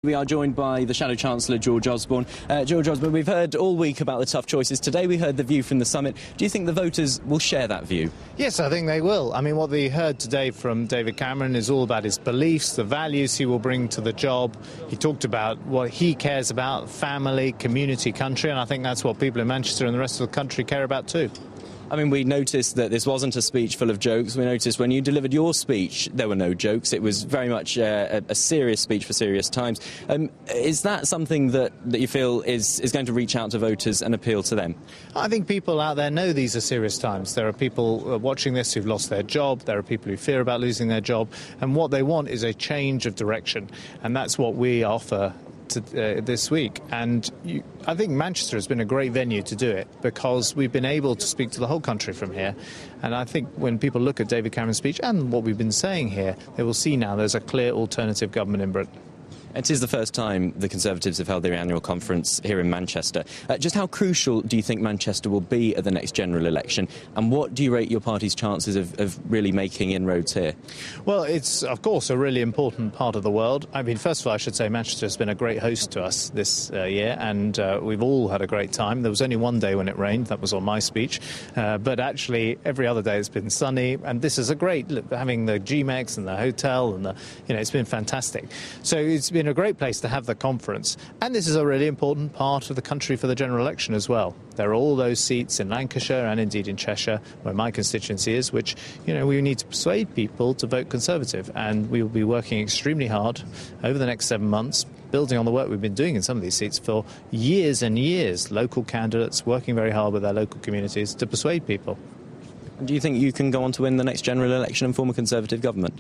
We are joined by the Shadow Chancellor, George Osborne. George Osborne, we've heard all week about the tough choices. Today we heard the view from the summit. Do you think the voters will share that view? Yes, I think they will. I mean, what we heard today from David Cameron is all about his beliefs, the values he will bring to the job. He talked about what he cares about, family, community, country, and I think that's what people in Manchester and the rest of the country care about too. I mean, we noticed that this wasn't a speech full of jokes. We noticed when you delivered your speech, there were no jokes. It was very much a serious speech for serious times. Is that something that you feel is going to reach out to voters and appeal to them? I think people out there know these are serious times. There are people watching this who've lost their job. There are people who fear about losing their job. And what they want is a change of direction. And that's what we offer this week, and I think Manchester has been a great venue to do it because we've been able to speak to the whole country from here, and I think when people look at David Cameron's speech and what we've been saying here, they will see now there's a clear alternative government in Britain. It is the first time the Conservatives have held their annual conference here in Manchester. Just how crucial do you think Manchester will be at the next general election, and what do you rate your party's chances of really making inroads here? Well, it's, of course, a really important part of the world. I mean, first of all, I should say Manchester has been a great host to us this year, and we've all had a great time. There was only one day when it rained. That was on my speech. But actually, every other day it's been sunny, and this is a great, having the GMEX and the hotel, and it's been fantastic. So it's been a great place to have the conference, and this is a really important part of the country for the general election as well. There are all those seats in Lancashire and indeed in Cheshire, where my constituency is, which we need to persuade people to vote Conservative, and we will be working extremely hard over the next 7 months, building on the work we've been doing in some of these seats for years and years. Local candidates working very hard with their local communities to persuade people. Do you think you can go on to win the next general election and form a Conservative government?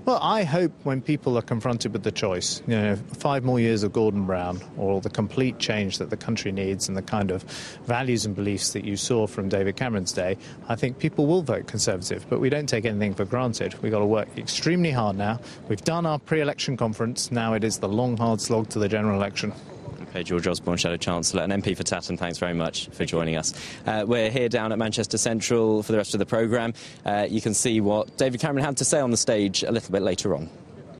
Well, I hope when people are confronted with the choice, 5 more years of Gordon Brown or the complete change that the country needs and the kind of values and beliefs that you saw from David Cameron's day, I think people will vote Conservative. But we don't take anything for granted. We've got to work extremely hard now. We've done our pre-election conference. Now it is the long, hard slog to the general election. OK, George Osborne, Shadow Chancellor, and MP for Tatton, thanks very much for joining us. We're here down at Manchester Central for the rest of the programme. You can see what David Cameron had to say on the stage a little bit later on.